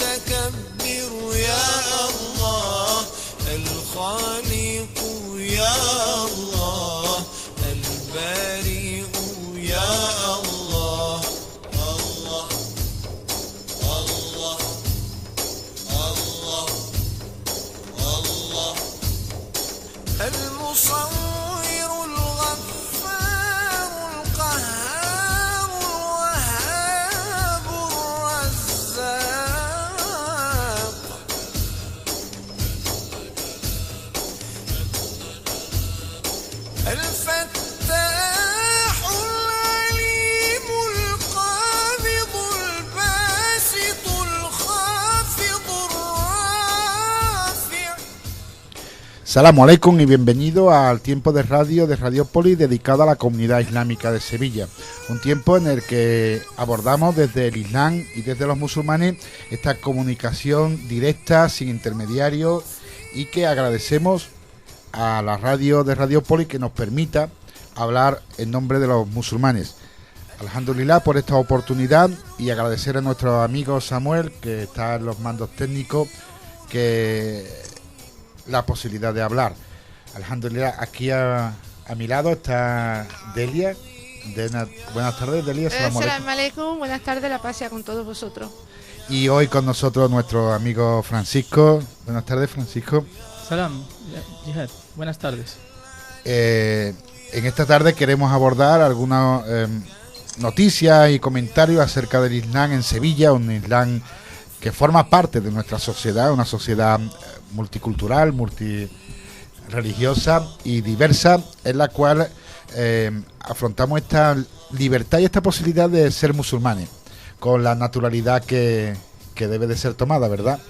المتكبر يا الله الخالق يا الله البارئ يا الله الله الله الله الله المصور الغفار القهار الوهاب الرزاق الفتاح العليم القابض الباسط الخافض الرافع. Salamu alaikum y bienvenido al tiempo de Radiópolis dedicado a la comunidad islámica de Sevilla. Un tiempo en el que abordamos desde el Islam y desde los musulmanes esta comunicación directa, sin intermediarios, y que agradecemos a la radio de Radiópolis que nos permita hablar en nombre de los musulmanes. Alhamdulillah por esta oportunidad, y agradecer a nuestro amigo Samuel, que está en los mandos técnicos, que la posibilidad de hablar. Alhamdulillah, aquí a mi lado está Delia. Buenas tardes, Delia. Assalamu alaikum, buenas tardes, la paz sea con todos vosotros. Y hoy con nosotros nuestro amigo Francisco. Buenas tardes, Francisco. Salam, Jihad, buenas tardes. En esta tarde queremos abordar algunas noticias y comentarios acerca del Islam en Sevilla, un Islam que forma parte de nuestra sociedad, una sociedad multicultural, multireligiosa y diversa, en la cual afrontamos esta libertad y esta posibilidad de ser musulmanes, con la naturalidad que debe de ser tomada, ¿verdad?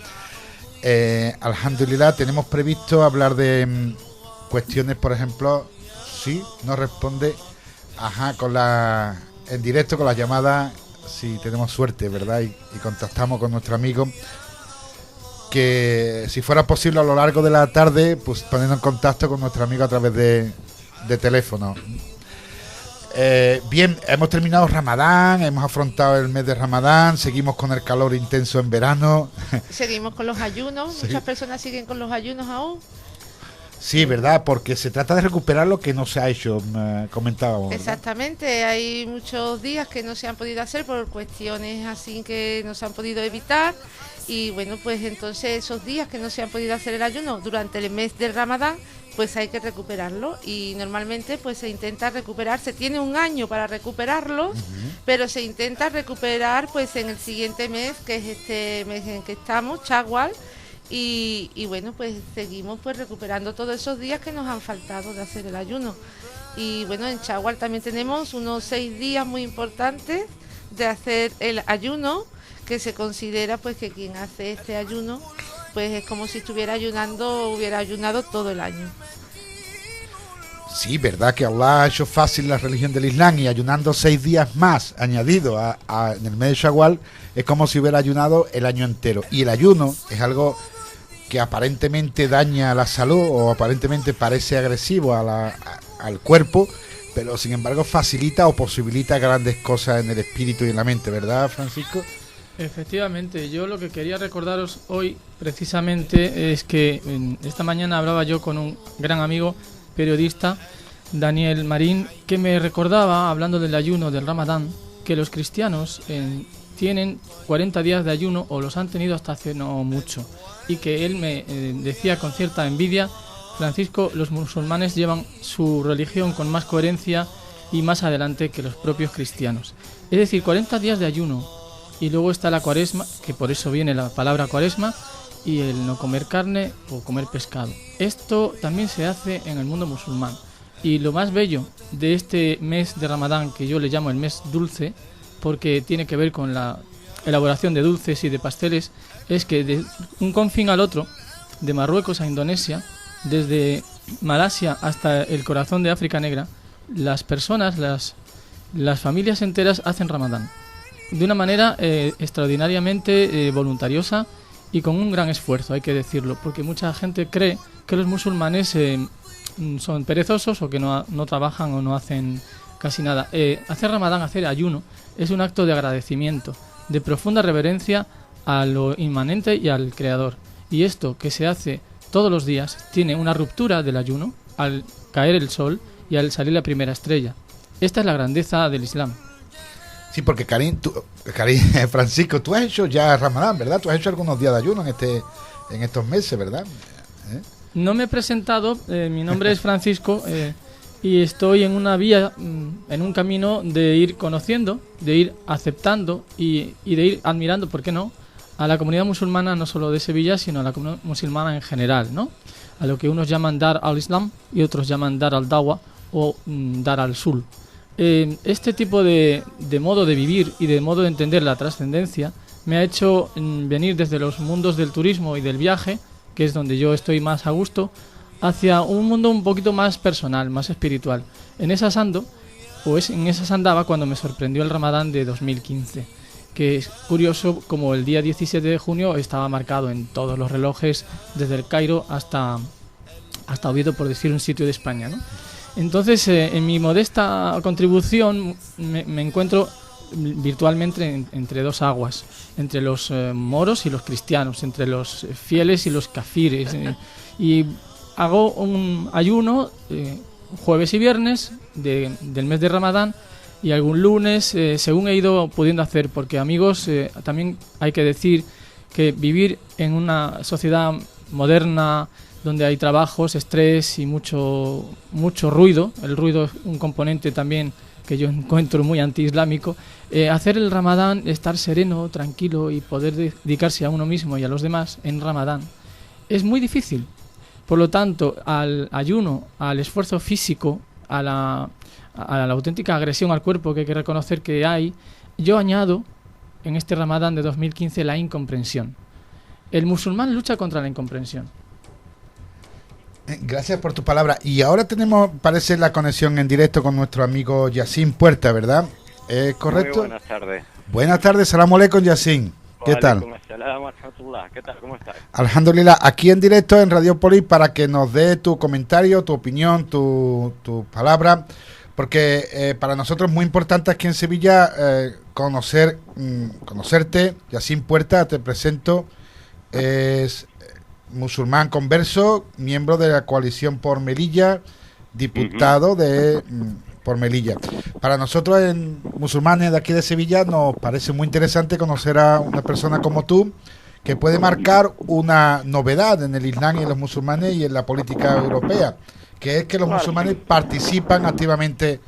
Alhamdulillah, tenemos previsto hablar de cuestiones, por ejemplo, sí, nos responde, en directo con las llamadas, si tenemos suerte, ¿verdad? Y contactamos con nuestro amigo, que si fuera posible a lo largo de la tarde, pues poniendo en contacto con nuestro amigo a través de teléfono. Bien, hemos terminado Ramadán, hemos afrontado el mes de Ramadán, seguimos con el calor intenso en verano. Seguimos con los ayunos, Sí. Muchas personas siguen con los ayunos aún. Sí, ¿verdad? Porque se trata de recuperar lo que no se ha hecho, comentábamos, ¿verdad? Exactamente, hay muchos días que no se han podido hacer por cuestiones así que no se han podido evitar, y bueno, pues entonces esos días que no se han podido hacer el ayuno durante el mes del Ramadán, pues hay que recuperarlo, y normalmente pues se intenta recuperar, se tiene un año para recuperarlos, pero se intenta recuperar pues en el siguiente mes, que es este mes en que estamos, Chawwal. Y bueno, pues seguimos pues recuperando todos esos días que nos han faltado de hacer el ayuno. Y bueno, en Chawwal también tenemos unos 6 días muy importantes de hacer el ayuno, que se considera pues que quien hace este ayuno pues es como si estuviera hubiera ayunado todo el año. Sí, verdad que Allah ha hecho fácil la religión del Islam, y ayunando 6 días más añadido en el mes de Shawwal es como si hubiera ayunado el año entero. Y el ayuno es algo que aparentemente daña la salud, o aparentemente parece agresivo al cuerpo, pero sin embargo facilita o posibilita grandes cosas en el espíritu y en la mente, ¿verdad, Francisco? Efectivamente, yo lo que quería recordaros hoy precisamente es que esta mañana hablaba yo con un gran amigo periodista, Daniel Marín, que me recordaba, hablando del ayuno del Ramadán, que los cristianos tienen 40 días de ayuno, o los han tenido hasta hace no mucho, y que él me decía con cierta envidia: Francisco, los musulmanes llevan su religión con más coherencia y más adelante que los propios cristianos. Es decir, 40 días de ayuno, y luego está la cuaresma, que por eso viene la palabra cuaresma, y el no comer carne o comer pescado. Esto también se hace en el mundo musulmán. Y lo más bello de este mes de Ramadán, que yo le llamo el mes dulce, porque tiene que ver con la elaboración de dulces y de pasteles, es que de un confín al otro, de Marruecos a Indonesia, desde Malasia hasta el corazón de África Negra, las personas, las familias enteras hacen Ramadán de una manera extraordinariamente voluntariosa y con un gran esfuerzo, hay que decirlo, porque mucha gente cree que los musulmanes son perezosos o que no trabajan o no hacen casi nada. Hacer Ramadán, hacer ayuno, es un acto de agradecimiento, de profunda reverencia a lo inmanente y al Creador. Y esto que se hace todos los días tiene una ruptura del ayuno al caer el sol y al salir la primera estrella. Esta es la grandeza del Islam. Sí, porque Karim, Francisco, tú has hecho ya Ramadán, ¿verdad? Tú has hecho algunos días de ayuno en estos meses, ¿verdad? No me he presentado, mi nombre es Francisco y estoy en una vía, en un camino de ir conociendo, de ir aceptando y de ir admirando, ¿por qué no?, a la comunidad musulmana, no solo de Sevilla, sino a la comunidad musulmana en general, ¿no? A lo que unos llaman Dar al-Islam y otros llaman Dar al-Dawa o Dar al-Sul. Este tipo de modo de vivir y de modo de entender la trascendencia me ha hecho venir desde los mundos del turismo y del viaje, que es donde yo estoy más a gusto, hacia un mundo un poquito más personal, más espiritual. En esas andaba cuando me sorprendió el Ramadán de 2015, que es curioso como el día 17 de junio estaba marcado en todos los relojes, desde el Cairo hasta Oviedo, por decir un sitio de España, ¿no? Entonces, en mi modesta contribución me encuentro virtualmente entre dos aguas, entre los moros y los cristianos, entre los fieles y los kafires, y hago un ayuno jueves y viernes del mes de Ramadán y algún lunes, según he ido pudiendo hacer, porque amigos, también hay que decir que vivir en una sociedad moderna donde hay trabajos, estrés y mucho ruido, el ruido es un componente también que yo encuentro muy antiislámico, hacer el Ramadán, estar sereno, tranquilo y poder dedicarse a uno mismo y a los demás en Ramadán es muy difícil. Por lo tanto, al ayuno, al esfuerzo físico, a la auténtica agresión al cuerpo que hay que reconocer que hay, yo añado en este Ramadán de 2015 la incomprensión. El musulmán lucha contra la incomprensión. Gracias por tu palabra. Y ahora tenemos, parece, la conexión en directo con nuestro amigo Yacine Puerta, ¿verdad? ¿Es correcto? Muy buenas tardes. Buenas tardes, salam aleikum, Yacine. ¿Qué tal? ¿Qué tal? ¿Cómo estás? Alhamdulillah, aquí en directo en Radiopolis para que nos dé tu comentario, tu opinión, tu palabra, porque para nosotros es muy importante aquí en Sevilla conocerte. Yacine Puerta, te presento, es musulmán converso, miembro de la coalición por Melilla, diputado por Melilla. Para nosotros, musulmanes de aquí de Sevilla, nos parece muy interesante conocer a una persona como tú, que puede marcar una novedad en el Islam y en los musulmanes y en la política europea, que es que los musulmanes participan activamente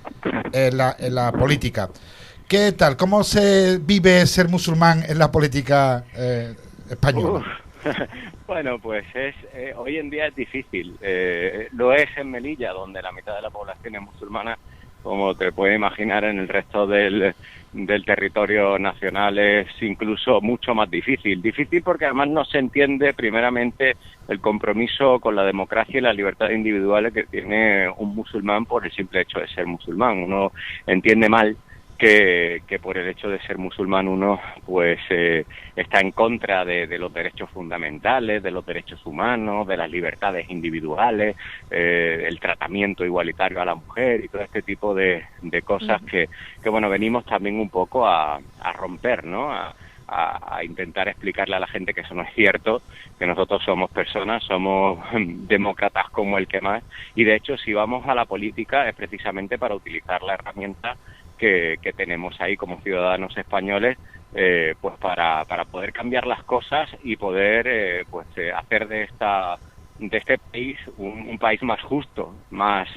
en la política. ¿Qué tal? ¿Cómo se vive ser musulmán en la política española? Bueno, pues hoy en día es difícil. Lo es en Melilla, donde la mitad de la población es musulmana. Como te puedes imaginar, en el resto del territorio nacional es incluso mucho más difícil. Difícil porque además no se entiende primeramente el compromiso con la democracia y las libertades individuales que tiene un musulmán por el simple hecho de ser musulmán. Uno entiende mal que por el hecho de ser musulmán uno pues está en contra de los derechos fundamentales, de los derechos humanos, de las libertades individuales, el tratamiento igualitario a la mujer y todo este tipo de cosas que bueno, venimos también un poco a romper, ¿no? A intentar explicarle a la gente que eso no es cierto, que nosotros somos personas, somos demócratas como el que más, y de hecho si vamos a la política es precisamente para utilizar la herramienta que tenemos ahí como ciudadanos españoles, pues para poder cambiar las cosas y poder hacer de este país un país más justo, más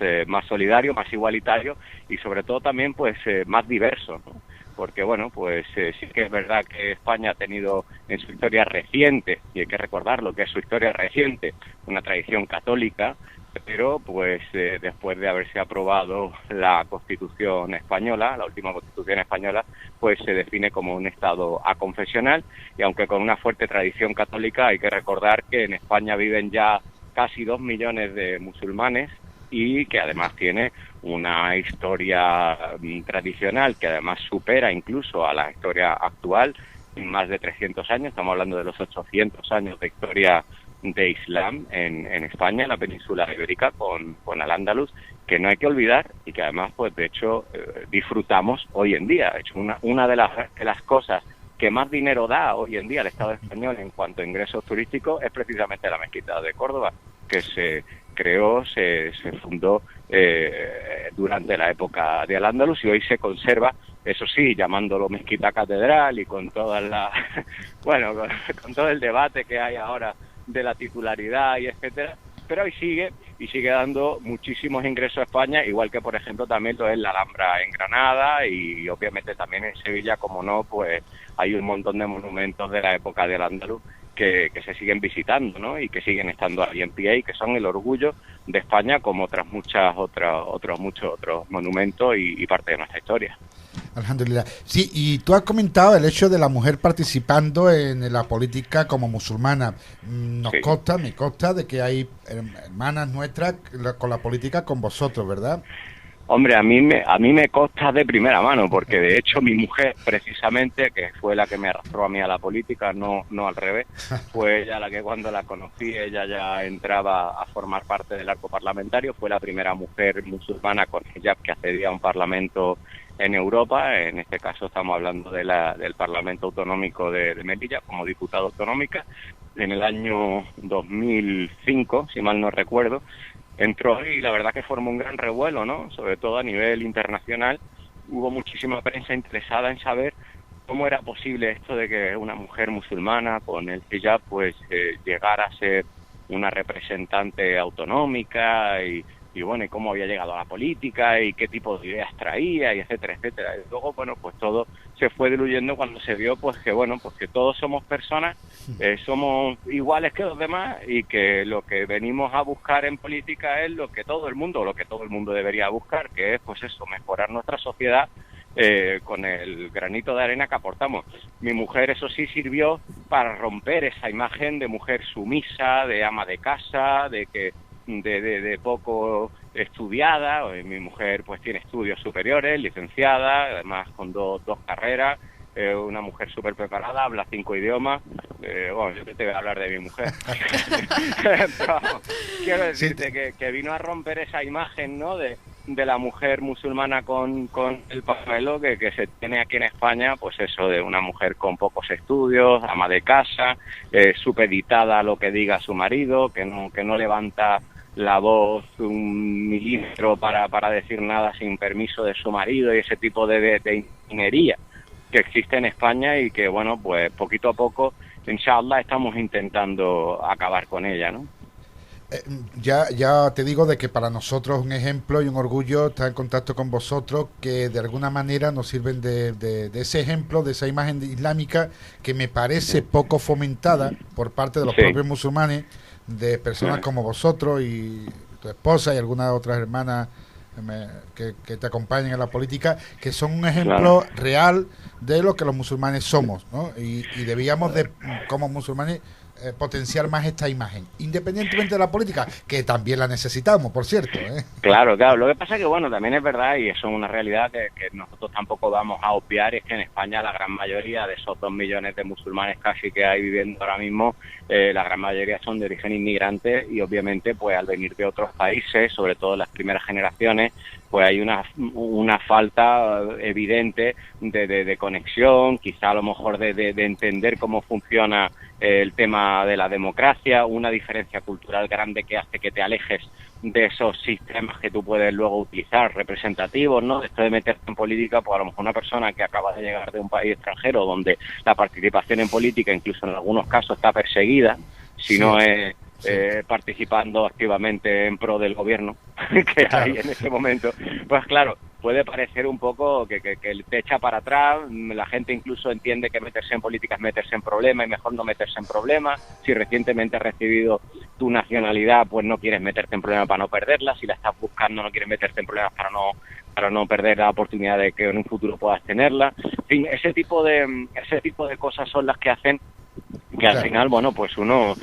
solidario, más igualitario y sobre todo también pues más diverso, ¿no? Porque bueno, pues sí que es verdad que España ha tenido en su historia reciente, y hay que recordarlo que es su historia reciente, una tradición católica, pero pues después de haberse aprobado la Constitución española, la última Constitución española, pues se define como un Estado aconfesional, y aunque con una fuerte tradición católica, hay que recordar que en España viven ya casi 2 millones de musulmanes y que además tiene una historia tradicional que además supera incluso a la historia actual en más de 300 años, estamos hablando de los 800 años de historia de Islam en España, en la península ibérica, con Al-Ándalus, que no hay que olvidar y que además, pues de hecho, disfrutamos hoy en día. De hecho, una de las cosas que más dinero da hoy en día al Estado español en cuanto a ingresos turísticos es precisamente la mezquita de Córdoba, que se creó, se fundó durante la época de Al-Ándalus y hoy se conserva, eso sí, llamándolo mezquita catedral y con todas las, bueno, con todo el debate que hay ahora de la titularidad y etcétera, pero hoy sigue y sigue dando muchísimos ingresos a España, igual que por ejemplo también lo es la Alhambra en Granada y obviamente también en Sevilla, como no, pues hay un montón de monumentos de la época del Andaluz que se siguen visitando, ¿no? Y que siguen estando ahí en pie y que son el orgullo de España, como muchos otros monumentos y parte de nuestra historia. Alhamdulillah. Sí, y tú has comentado el hecho de la mujer participando en la política como musulmana. Sí. Me consta de que hay hermanas nuestras con la política con vosotros, ¿verdad? Hombre, a mí me consta de primera mano, porque de hecho mi mujer, precisamente, que fue la que me arrastró a mí a la política, no al revés, fue ella la que cuando la conocí, ella ya entraba a formar parte del arco parlamentario, fue la primera mujer musulmana con hijab que accedía a un parlamento en Europa, en este caso estamos hablando del Parlamento Autonómico de Melilla, como diputada autonómica, en el año 2005, si mal no recuerdo. Entró y la verdad que formó un gran revuelo, ¿no? Sobre todo a nivel internacional. Hubo muchísima prensa interesada en saber cómo era posible esto de que una mujer musulmana con el hijab pues llegara a ser una representante autonómica y bueno, y cómo había llegado a la política y qué tipo de ideas traía y etcétera, etcétera. Y luego, bueno, pues todo se fue diluyendo cuando se vio pues que, bueno, pues que todos somos personas, somos iguales que los demás y que lo que venimos a buscar en política es lo que todo el mundo debería buscar, que es pues eso, mejorar nuestra sociedad con el granito de arena que aportamos. Mi mujer, eso sí, sirvió para romper esa imagen de mujer sumisa, de ama de casa, de que de poco estudiada. Mi mujer pues tiene estudios superiores, licenciada, además con dos carreras, una mujer súper preparada, habla 5 idiomas. Bueno, yo te voy a hablar de mi mujer. Pero, quiero decirte que vino a romper esa imagen, ¿no?, de la mujer musulmana con el pañuelo que se tiene aquí en España, pues eso, de una mujer con pocos estudios, ama de casa, supeditada a lo que diga su marido, que no levanta la voz un milímetro para decir nada sin permiso de su marido, y ese tipo de ingeniería que existe en España y que, bueno, pues poquito a poco, inshallah, estamos intentando acabar con ella, ¿no? Ya te digo de que para nosotros es un ejemplo y un orgullo estar en contacto con vosotros, que de alguna manera nos sirven de ese ejemplo, de esa imagen islámica que me parece poco fomentada por parte de los propios musulmanes, de personas como vosotros y tu esposa y algunas otras hermanas que te acompañan en la política, que son un ejemplo real de lo que los musulmanes somos, ¿no? Y debíamos de, como musulmanes, potenciar más esta imagen, independientemente de la política, que también la necesitamos, por cierto, ¿eh? Claro, lo que pasa es que, bueno, también es verdad, y eso es una realidad que nosotros tampoco vamos a obviar, es que en España la gran mayoría de esos 2 millones de musulmanes casi que hay viviendo ahora mismo, la gran mayoría son de origen inmigrante, y obviamente pues al venir de otros países, sobre todo las primeras generaciones, pues hay una falta evidente de conexión, quizá a lo mejor de entender cómo funciona el tema de la democracia, una diferencia cultural grande que hace que te alejes de esos sistemas que tú puedes luego utilizar, representativos, ¿no? Esto de meterte en política, pues a lo mejor una persona que acaba de llegar de un país extranjero donde la participación en política, incluso en algunos casos, está perseguida, si no es participando activamente en pro del gobierno que hay en ese momento, pues claro, puede parecer un poco que te echa para atrás. La gente incluso entiende que meterse en política es meterse en problemas y mejor no meterse en problemas. Si recientemente has recibido tu nacionalidad, pues no quieres meterte en problemas para no perderla. Si la estás buscando, no quieres meterte en problemas para no perder la oportunidad de que en un futuro puedas tenerla. En fin, ese tipo de cosas son las que hacen que al final, bueno, pues uno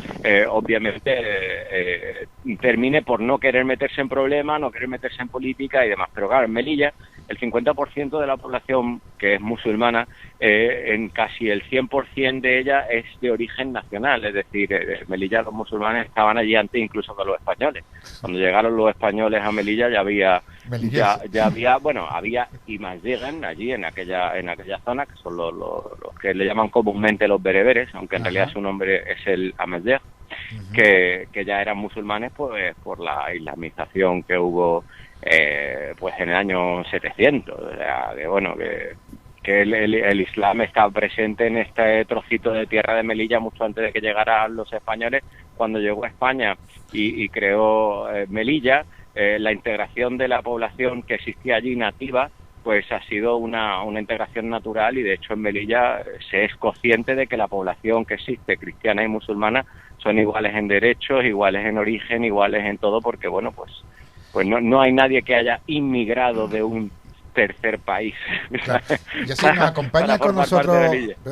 obviamente termine por no querer meterse en problemas, no querer meterse en política y demás. Pero claro, en Melilla el 50% de la población que es musulmana, en casi el 100% de ella es de origen nacional, es decir, Melilla, los musulmanes estaban allí antes incluso que los españoles. Cuando llegaron los españoles a Melilla ya había había imazighen allí en aquella zona, que son los que le llaman comúnmente los bereberes, aunque en realidad su nombre es el amazigh, que ya eran musulmanes pues por la islamización que hubo pues en el año 700. O sea, que el Islam estaba presente en este trocito de tierra de Melilla mucho antes de que llegaran los españoles. Cuando llegó a España y creó Melilla, la integración de la población que existía allí nativa pues ha sido una integración natural, y de hecho en Melilla se es consciente de que la población que existe, cristiana y musulmana, son iguales en derechos, iguales en origen, iguales en todo, porque pues no hay nadie que haya inmigrado de un tercer país. Claro. Y así nos acompaña con nosotros,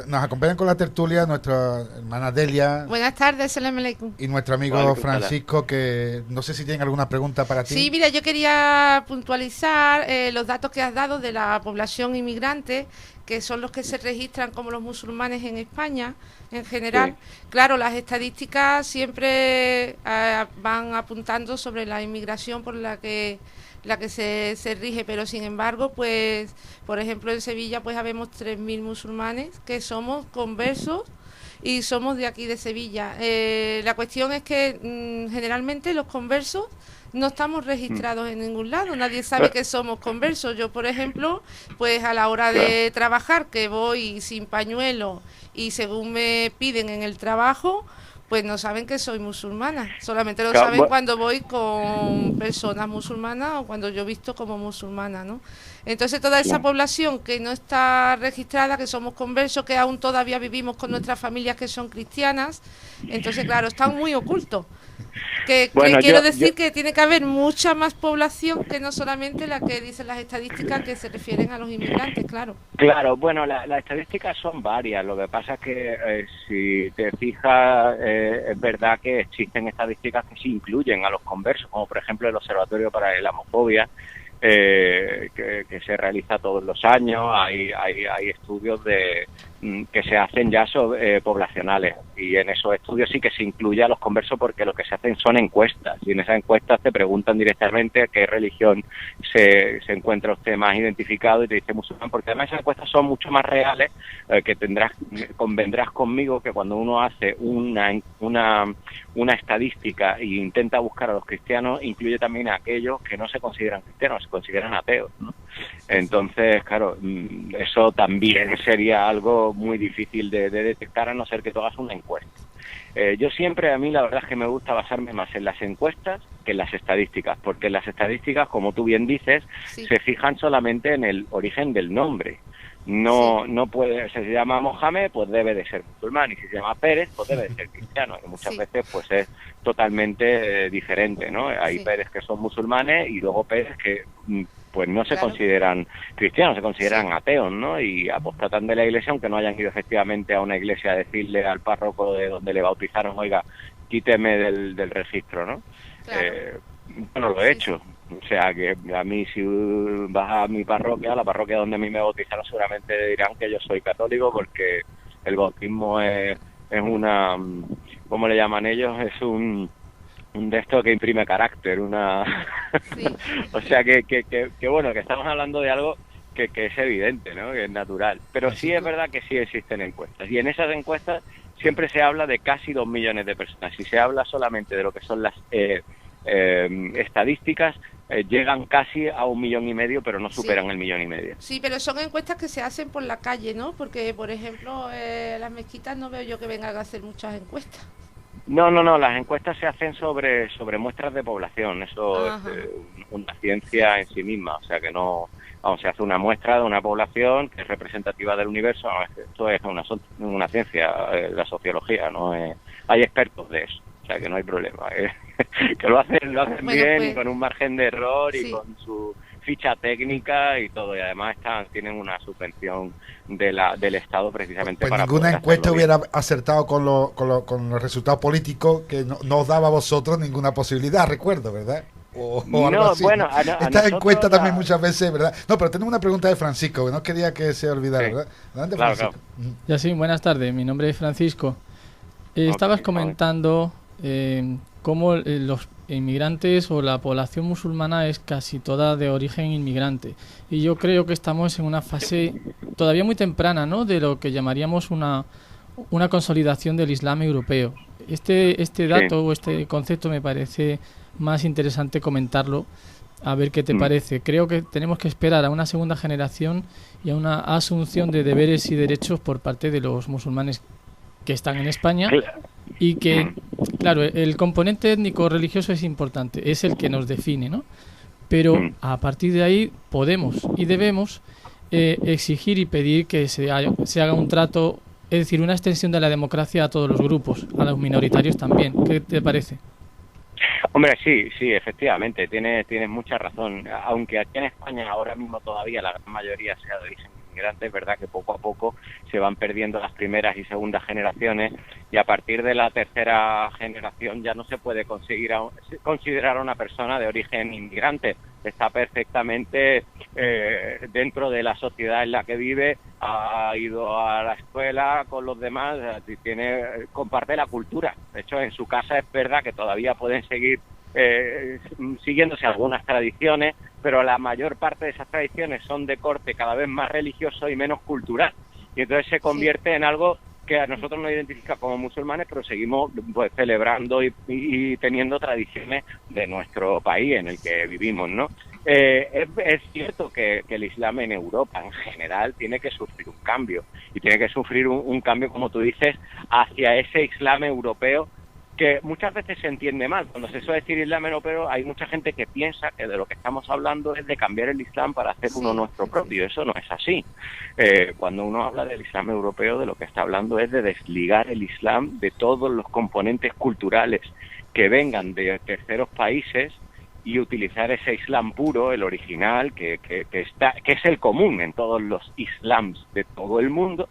nos acompañan con la tertulia nuestra hermana Delia. Buenas tardes, salam aleikum. Y nuestro amigo Francisco, que no sé si tienen alguna pregunta para ti. Sí, mira, yo quería puntualizar los datos que has dado de la población inmigrante, que son los que se registran como los musulmanes en España en general. Sí. Claro, las estadísticas siempre van apuntando sobre la inmigración por la que se rige, pero sin embargo, pues, por ejemplo, en Sevilla pues habemos 3.000 musulmanes que somos conversos y somos de aquí de Sevilla. La cuestión es que generalmente los conversos no estamos registrados en ningún lado, nadie sabe que somos conversos. Yo, por ejemplo, pues a la hora de trabajar, que voy sin pañuelo y según me piden en el trabajo, pues no saben que soy musulmana, solamente lo saben cuando voy con personas musulmanas o cuando yo visto como musulmana, ¿no? Entonces toda esa población que no está registrada, que somos conversos, que aún todavía vivimos con nuestras familias que son cristianas, entonces claro, están muy ocultos. Quiero decir que tiene que haber mucha más población que no solamente la que dicen las estadísticas que se refieren a los inmigrantes, claro. Claro, bueno, las estadísticas son varias. Lo que pasa es que si te fijas, es verdad que existen estadísticas que sí incluyen a los conversos, como por ejemplo el Observatorio para la Islamofobia, que se realiza todos los años. Hay estudios que se hacen ya poblacionales, y en esos estudios sí que se incluye a los conversos, porque lo que se hacen son encuestas, y en esas encuestas te preguntan directamente a qué religión se encuentra usted más identificado, y te dice musulmán, porque además esas encuestas son mucho más reales, que convendrás conmigo que cuando uno hace una estadística e intenta buscar a los cristianos, incluye también a aquellos que no se consideran cristianos, se consideran ateos, ¿no? Entonces, claro, eso también sería algo muy difícil de detectar, a no ser que tú hagas una encuesta. Yo siempre, a mí la verdad es que me gusta basarme más en las encuestas que en las estadísticas, porque las estadísticas, como tú bien dices, se fijan solamente en el origen del nombre. No puede, si se llama Mohamed, pues debe de ser musulmán, y si se llama Pérez, pues debe de ser cristiano, y muchas veces pues es totalmente diferente, ¿no? Hay Pérez que son musulmanes y luego Pérez que pues no se consideran cristianos, se consideran ateos, ¿no? Y apostatan de la iglesia, aunque no hayan ido efectivamente a una iglesia a decirle al párroco de donde le bautizaron, oiga, quíteme del registro, ¿no? Claro. Bueno, lo he hecho. O sea, que a mí, si vas a mi parroquia, la parroquia donde a mí me bautizaron, seguramente dirán que yo soy católico, porque el bautismo es una, ¿cómo le llaman ellos? Es un de esto que imprime carácter, o sea que bueno, que estamos hablando de algo que es evidente, ¿no? Que es natural, pero sí es verdad que sí existen encuestas, y en esas encuestas siempre se habla de casi 2 millones de personas. Si se habla solamente de lo que son las estadísticas, llegan casi a 1,5 millones, pero no superan el 1,5 millones. Sí, pero son encuestas que se hacen por la calle, ¿no? Porque, por ejemplo, las mezquitas no veo yo que vengan a hacer muchas encuestas. No, las encuestas se hacen sobre muestras de población, eso es una ciencia en sí misma, o sea que no, se hace una muestra de una población que es representativa del universo. Esto es una ciencia, la sociología, ¿no? Hay expertos de eso, o sea que no hay problema, que lo hacen bien, pues, y con un margen de error y con su ficha técnica y todo, y además tienen una subvención del Estado precisamente pues para ninguna encuesta hubiera acertado con los resultados políticos, que no os daba a vosotros ninguna posibilidad, recuerdo, ¿verdad? o algo No, así. bueno, a Estas nosotros encuestas también la- muchas veces, ¿verdad? No, pero tenemos una pregunta de Francisco, que no quería que se olvidara, Sí. ¿verdad? Adelante, Claro, Francisco. Ya sí, buenas tardes. Mi nombre es Francisco. Estabas Ok, comentando cómo los inmigrantes o la población musulmana es casi toda de origen inmigrante. Y yo creo que estamos en una fase todavía muy temprana, ¿no?, de lo que llamaríamos una consolidación del Islam europeo. Este dato o este concepto me parece más interesante comentarlo, a ver qué te parece. Creo que tenemos que esperar a una segunda generación y a una asunción de deberes y derechos por parte de los musulmanes que están en España, y que, claro, el componente étnico religioso es importante, es el que nos define, ¿no? Pero a partir de ahí podemos y debemos exigir y pedir que se haga un trato, es decir, una extensión de la democracia a todos los grupos, a los minoritarios también. ¿Qué te parece? Hombre, sí, efectivamente, tienes mucha razón. Aunque aquí en España ahora mismo todavía la gran mayoría sea de origen inmigrante, es verdad que poco a poco se van perdiendo las primeras y segundas generaciones, y a partir de la tercera generación ya no se puede considerar a una persona de origen inmigrante. Está perfectamente dentro de la sociedad en la que vive, ha ido a la escuela con los demás, comparte la cultura. De hecho, en su casa es verdad que todavía pueden seguir siguiéndose algunas tradiciones, pero la mayor parte de esas tradiciones son de corte cada vez más religioso y menos cultural. Y entonces se convierte en algo que a nosotros nos identifica como musulmanes, pero seguimos pues celebrando y teniendo tradiciones de nuestro país en el que vivimos, ¿no? Es cierto que el Islam en Europa en general tiene que sufrir un cambio, y tiene que sufrir un cambio, como tú dices, hacia ese Islam europeo, que muchas veces se entiende mal. Cuando se suele decir Islam europeo, hay mucha gente que piensa que de lo que estamos hablando es de cambiar el Islam para hacer uno nuestro propio. Eso no es así. Cuando uno habla del Islam europeo, de lo que está hablando es de desligar el Islam de todos los componentes culturales que vengan de terceros países, y utilizar ese Islam puro, el original, que es el común en todos los Islams de todo el mundo,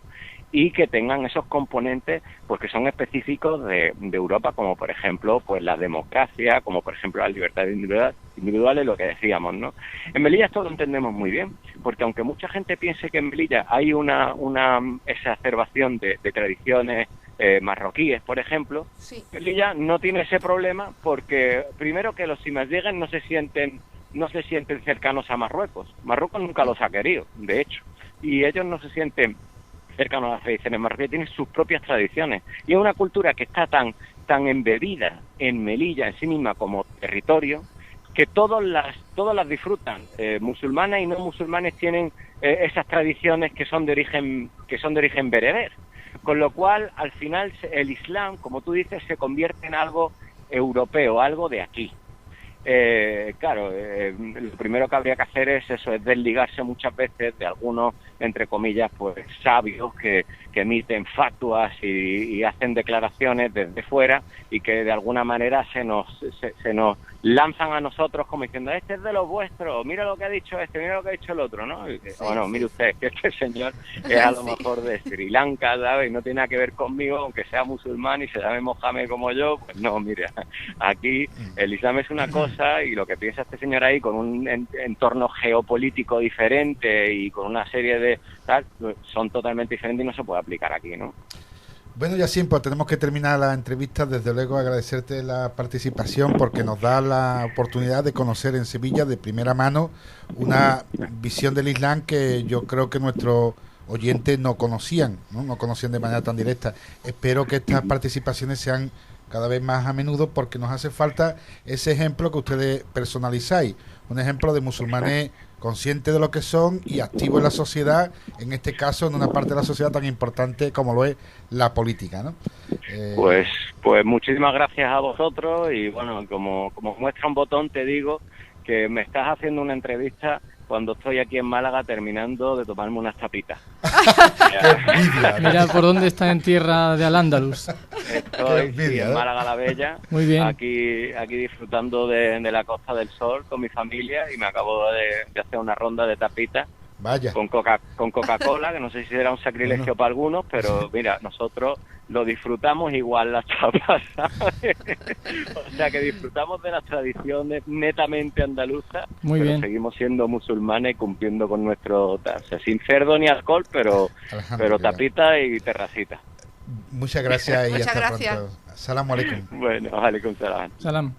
y que tengan esos componentes pues que son específicos de Europa, como por ejemplo pues la democracia, como por ejemplo la libertad individual, es lo que decíamos, ¿no? En Melilla esto lo entendemos muy bien, porque aunque mucha gente piense que en Melilla hay una exacerbación de tradiciones marroquíes, por ejemplo, Melilla no tiene ese problema, porque primero que los imagyigues no se sienten cercanos a Marruecos. Marruecos nunca los ha querido, de hecho, y ellos no se sienten cercanos a las tradiciones marroquíes, tienen sus propias tradiciones, y es una cultura que está tan embebida en Melilla en sí misma como territorio, que todas las disfrutan. Musulmanes y no musulmanes tienen esas tradiciones que son de origen bereber, con lo cual al final el Islam, como tú dices, se convierte en algo europeo, algo de aquí. Claro, lo primero que habría que hacer es desligarse muchas veces de algunos, entre comillas, pues sabios que emiten fatuas y hacen declaraciones desde fuera, y que de alguna manera se nos lanzan a nosotros como diciendo: este es de los vuestros, mira lo que ha dicho este, mira lo que ha dicho el otro, ¿no? Y, bueno, mire usted, que este señor es a lo mejor de Sri Lanka, ¿sabes? Y no tiene nada que ver conmigo, aunque sea musulmán y se llame Mohamed como yo. Pues no, mira, aquí el Islam es una cosa, y lo que piensa este señor ahí, con un entorno geopolítico diferente y con una serie de tal, son totalmente diferentes y no se puede aplicar aquí, ¿no? Bueno, Yassine, pues tenemos que terminar la entrevista. Desde luego agradecerte la participación, porque nos da la oportunidad de conocer en Sevilla de primera mano una visión del Islam que yo creo que nuestros oyentes no conocían de manera tan directa. Espero que estas participaciones sean cada vez más a menudo, porque nos hace falta ese ejemplo que ustedes personalizáis, un ejemplo de musulmanes conscientes de lo que son y activos en la sociedad, en este caso en una parte de la sociedad tan importante como lo es la política, ¿no? Pues muchísimas gracias a vosotros, y bueno, como muestra un botón, te digo que me estás haciendo una entrevista cuando estoy aquí en Málaga terminando de tomarme unas tapitas. Mira por dónde está, en tierra de Al-Ándalus. Estoy en Málaga la Bella. Muy bien. Aquí disfrutando de la Costa del Sol con mi familia, y me acabo de hacer una ronda de tapitas. Vaya. Con Coca-Cola, que no sé si será un sacrilegio para algunos, pero mira, nosotros lo disfrutamos igual las tapas, ¿sabes? O sea, que disfrutamos de las tradiciones netamente andaluzas, Muy pero bien. seguimos siendo musulmanes y cumpliendo con nuestro, o sea, sin cerdo ni alcohol, pero Alhamdulillah. tapita y terracita. Muchas gracias y Muchas hasta gracias. pronto. Salamu alaikum. Bueno, alaikum salam. Salam.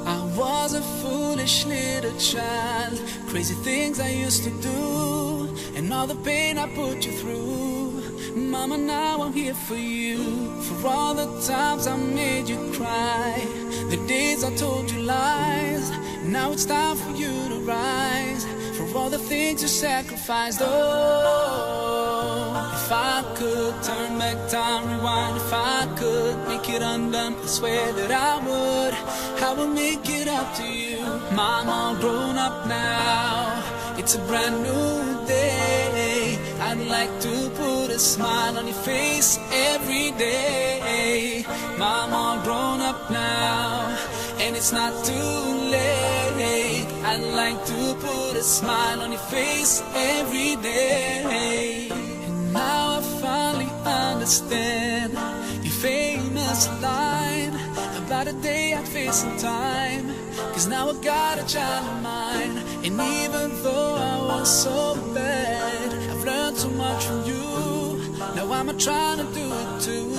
I was a foolish little child, crazy things I used to do, and all the pain I put you through. Mama, now I'm here for you, for all the times I made you cry, the days I told you lies. Now it's time for you to rise, for all the things you sacrificed. Oh, if I could turn back time, rewind, if I could make it undone, I swear that I would make it up to you. Mom, all grown up now, it's a brand new day. I'd like to put a smile on your face every day. Mom, all grown up now, and it's not too late. I'd like to put a smile on your face every day. And now I finally understand your famous line about a day I'd face in time. Cause now I got a child of mine, and even though I was so bad, I've learned so much from you. Now I'm trying to do it too.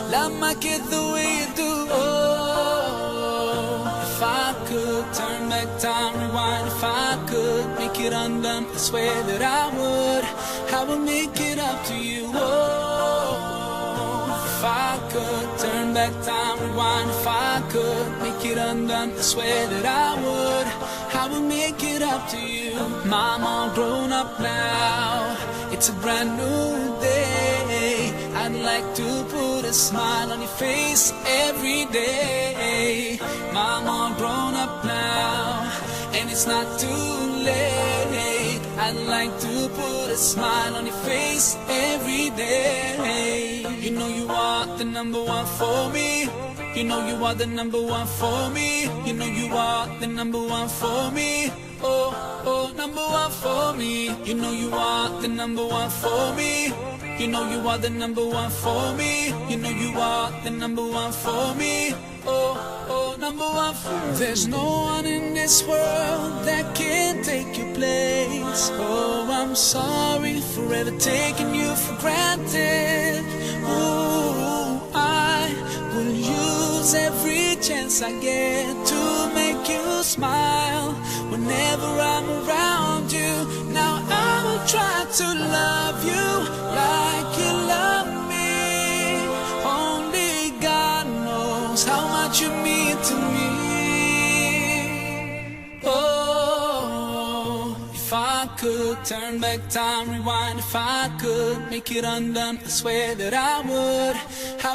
Love my kid the way you do. Oh, if I could turn back time, rewind, if I could make it undone, I swear that I would make it up to you. Oh, if I could turn back time, rewind, if I could make it undone, I swear that I would make it up to you. Mom, all grown up now, it's a brand new day. I'd like to put a smile on your face every day. Mom, all grown up now, and it's not too late. I'd like to put a smile on your face every day. You know you are the number one for me. You know you are the number one for me. You know you are the number one for me. Oh, oh, number one for me. You know you are the number one for me. You know you are the number one for me. You know you are the number one for me. Oh, oh, number one for me. There's no one in this world that can take your place. Oh, I'm sorry for ever taking you for granted. Ooh, I will use every chance I get to make you smile whenever I'm around you. Now I will try to love you like you love me. Only God knows how much you mean to me. Oh, if I could turn back time, rewind, if I could make it undone, I swear that I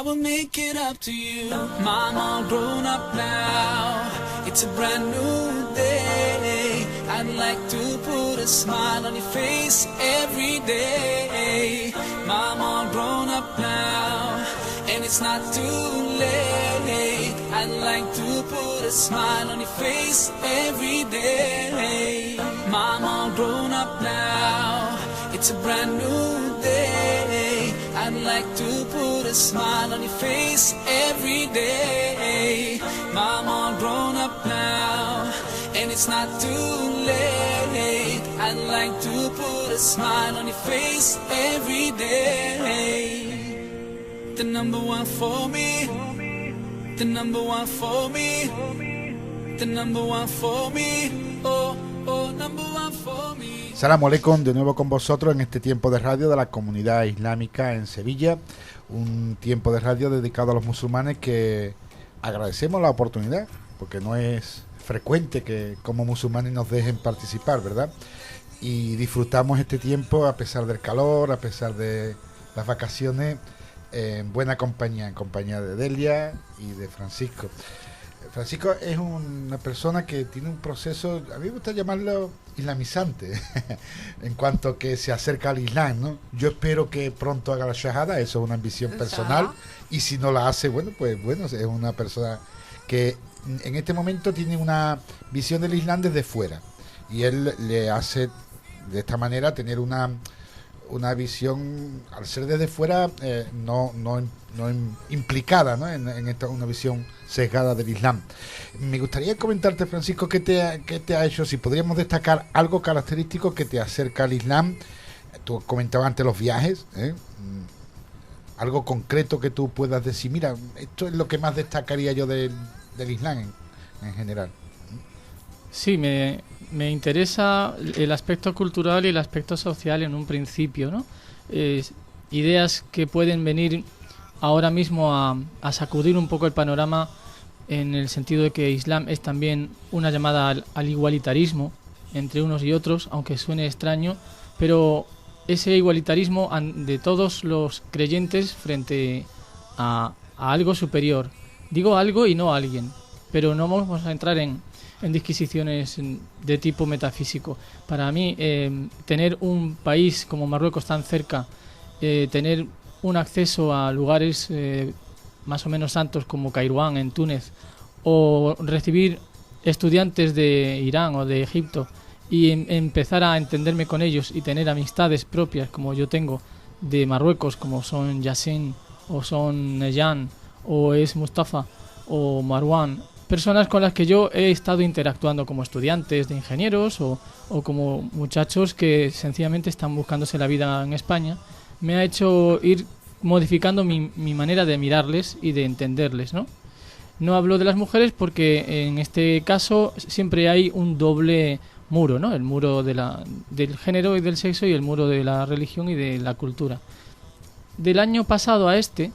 would make it up to you. Mom, all grown up now, it's a brand new day. I'd like to put a smile on your face every day. Mom, all grown up now, and it's not too late. I'd like to put a smile on your face every day. Mom, all grown up now, it's a brand new day. I'd like to put a smile on your face every day. Mom, all grown up now, and it's not too late. I'd like to put a smile on your face every day. The number one for me. The number one for me. The number one for me. Oh, oh, number one for me. Salamu alaikum, de nuevo con vosotros en este tiempo de radio de la comunidad islámica en Sevilla. Un tiempo de radio dedicado a los musulmanes que agradecemos la oportunidad, porque no es frecuente que como musulmanes nos dejen participar, ¿verdad? Y disfrutamos este tiempo a pesar del calor, a pesar de las vacaciones, en buena compañía, en compañía de Delia y de Francisco. Francisco es una persona que tiene un proceso, a mí me gusta llamarlo islamizante, en cuanto que se acerca al Islam, ¿no? Yo espero que pronto haga la shahada, eso es una ambición personal, y si no la hace, bueno, pues bueno, es una persona que en este momento tiene una visión del Islam desde fuera, y él le hace de esta manera tener una visión, al ser desde fuera, no implicada, ¿no? en esta, una visión sesgada del Islam. Me gustaría comentarte, Francisco, qué te ha hecho, si podríamos destacar algo característico que te acerca al Islam. Tú comentabas antes los viajes, algo concreto que tú puedas decir, mira, esto es lo que más destacaría yo del Islam en general. Sí, me interesa el aspecto cultural y el aspecto social en un principio, ¿no? Ideas que pueden venir ahora mismo a sacudir un poco el panorama, en el sentido de que Islam es también una llamada al igualitarismo entre unos y otros, aunque suene extraño, pero ese igualitarismo de todos los creyentes frente a algo superior. Digo algo y no alguien, pero no vamos a entrar en disquisiciones de tipo metafísico. Para mí, tener un país como Marruecos tan cerca, tener un acceso a lugares más o menos santos como Kairouán en Túnez, o recibir estudiantes de Irán o de Egipto y empezar a entenderme con ellos y tener amistades propias como yo tengo de Marruecos, como son Yassin o son Nejan o es Mustafa o Marwan, personas con las que yo he estado interactuando como estudiantes de ingenieros o como muchachos que sencillamente están buscándose la vida en España, me ha hecho ir modificando mi manera de mirarles y de entenderles, ¿no? No hablo de las mujeres porque en este caso siempre hay un doble muro, ¿no? El muro del género y del sexo y el muro de la religión y de la cultura. Del año pasado a este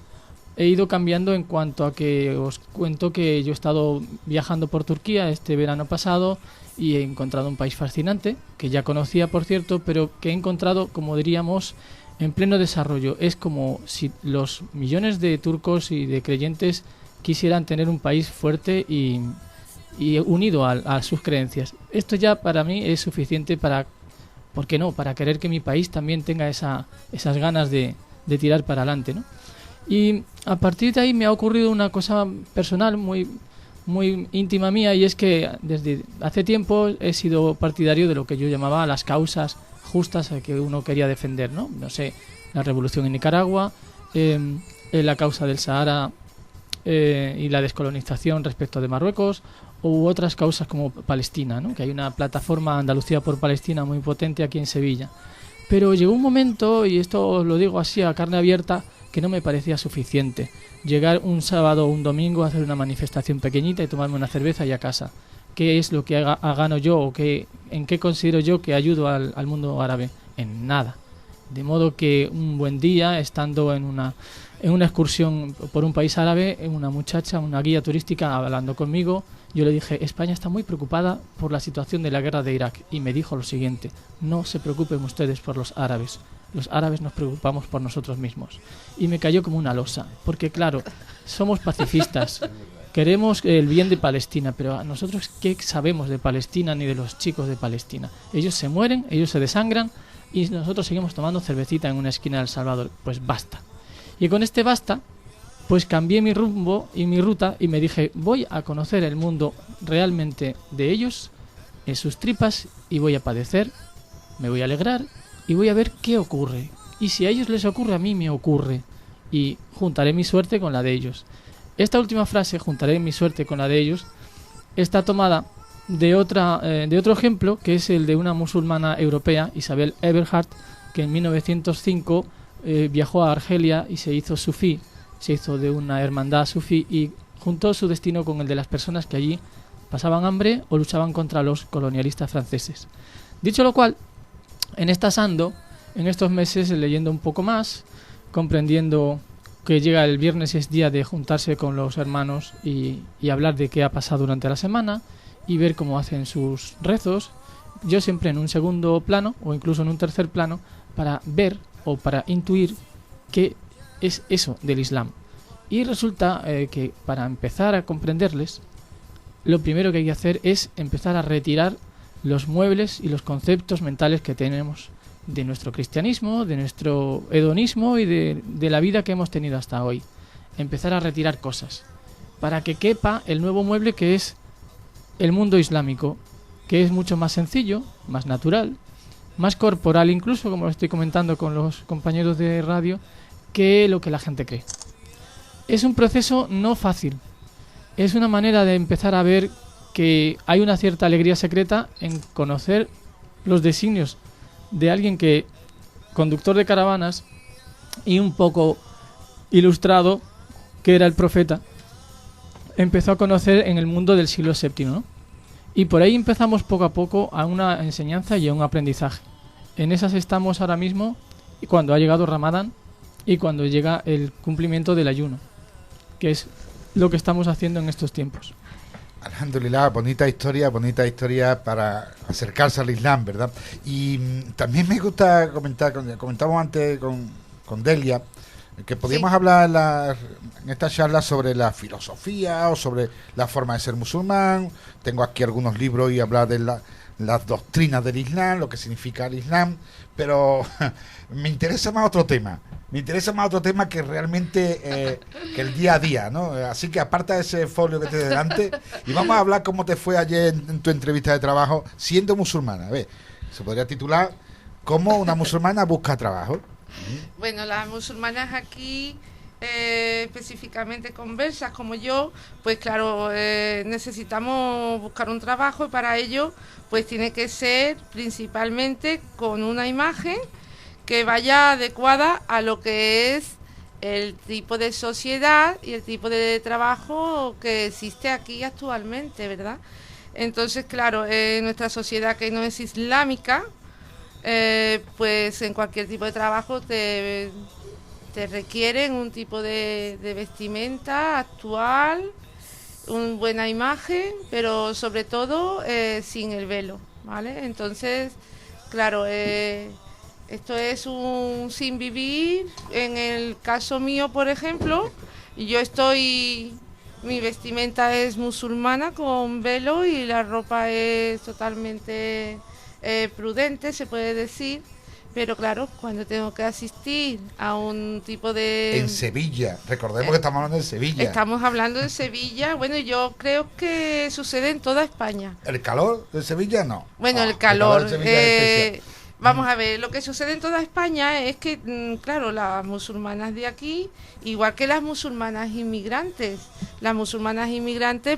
he ido cambiando en cuanto a que os cuento que yo he estado viajando por Turquía este verano pasado y he encontrado un país fascinante, que ya conocía por cierto, pero que he encontrado, como diríamos, en pleno desarrollo. Es como si los millones de turcos y de creyentes quisieran tener un país fuerte y unido a sus creencias. Esto ya para mí es suficiente para, ¿por qué no?, para querer que mi país también tenga esas ganas de tirar para adelante, ¿no? Y a partir de ahí me ha ocurrido una cosa personal muy, muy íntima mía, y es que desde hace tiempo he sido partidario de lo que yo llamaba las causas justas que uno quería defender, ¿no? No sé, la revolución en Nicaragua, la causa del Sahara y la descolonización respecto de Marruecos, u otras causas como Palestina, ¿no? Que hay una plataforma Andalucía por Palestina muy potente aquí en Sevilla. Pero llegó un momento, y esto os lo digo así a carne abierta, que no me parecía suficiente. Llegar un sábado o un domingo a hacer una manifestación pequeñita y tomarme una cerveza y a casa. ¿Qué es lo que gano yo o en qué considero yo que ayudo al mundo árabe? En nada. De modo que un buen día, estando en una excursión por un país árabe, una muchacha, una guía turística, hablando conmigo, yo le dije: España está muy preocupada por la situación de la guerra de Irak. Y me dijo lo siguiente: no se preocupen ustedes por los árabes nos preocupamos por nosotros mismos. Y me cayó como una losa, porque claro, somos pacifistas, queremos el bien de Palestina, pero nosotros ¿qué sabemos de Palestina ni de los chicos de Palestina? Ellos se mueren, ellos se desangran y nosotros seguimos tomando cervecita en una esquina de El Salvador. Pues basta. Y con este basta, pues cambié mi rumbo y mi ruta y me dije: voy a conocer el mundo realmente de ellos, en sus tripas, y voy a padecer, me voy a alegrar y voy a ver qué ocurre. Y si a ellos les ocurre, a mí me ocurre. Y juntaré mi suerte con la de ellos. Esta última frase, juntaré mi suerte con la de ellos, está tomada de otro ejemplo, que es el de una musulmana europea, Isabel Eberhardt, que en 1905 viajó a Argelia y se hizo sufí, se hizo de una hermandad sufí y juntó su destino con el de las personas que allí pasaban hambre o luchaban contra los colonialistas franceses. Dicho lo cual, en estos meses, leyendo un poco más, comprendiendo que llega el viernes y es día de juntarse con los hermanos y hablar de qué ha pasado durante la semana y ver cómo hacen sus rezos, yo siempre en un segundo plano o incluso en un tercer plano, para ver o para intuir qué es eso del Islam. Y resulta que para empezar a comprenderles lo primero que hay que hacer es empezar a retirar los muebles y los conceptos mentales que tenemos de nuestro cristianismo, de nuestro hedonismo y de la vida que hemos tenido hasta hoy. Empezar a retirar cosas para que quepa el nuevo mueble que es el mundo islámico, que es mucho más sencillo, más natural, más corporal incluso, como lo estoy comentando con los compañeros de radio, que lo que la gente cree. Es un proceso no fácil, es una manera de empezar a ver que hay una cierta alegría secreta en conocer los designios de alguien que, conductor de caravanas y un poco ilustrado, que era el profeta, empezó a conocer en el mundo del siglo VII, ¿no? Y por ahí empezamos poco a poco a una enseñanza y a un aprendizaje. En esas estamos ahora mismo, y cuando ha llegado Ramadán y cuando llega el cumplimiento del ayuno, que es lo que estamos haciendo en estos tiempos. Alhamdulillah, bonita historia para acercarse al Islam, ¿verdad? Y también me gusta comentar, comentamos antes con Delia, que podíamos hablar en esta charla sobre la filosofía o sobre la forma de ser musulmán. Tengo aquí algunos libros y hablar de las doctrinas del Islam, lo que significa el Islam, pero me interesa más otro tema. Que realmente que el día a día, ¿no? Así que aparta ese folio que te delante y vamos a hablar cómo te fue ayer en tu entrevista de trabajo siendo musulmana. A ver, se podría titular ¿Cómo una musulmana busca trabajo? Bueno, las musulmanas aquí, específicamente conversas como yo, pues claro, necesitamos buscar un trabajo y para ello pues tiene que ser principalmente con una imagen que vaya adecuada a lo que es el tipo de sociedad y el tipo de trabajo que existe aquí actualmente, ¿verdad? Entonces, claro, nuestra sociedad que no es islámica, pues en cualquier tipo de trabajo te requieren un tipo de vestimenta actual, una buena imagen, pero sobre todo sin el velo, ¿vale? Entonces, claro, esto es un sin vivir. En el caso mío, por ejemplo, mi vestimenta es musulmana con velo y la ropa es totalmente prudente, se puede decir, pero claro, cuando tengo que asistir a un tipo de... En Sevilla, recordemos que estamos hablando de Sevilla. Estamos hablando de Sevilla, bueno, yo creo que sucede en toda España. ¿El calor de Sevilla no? Bueno, el calor de Sevilla vamos a ver, lo que sucede en toda España es que, claro, las musulmanas de aquí, igual que las musulmanas inmigrantes,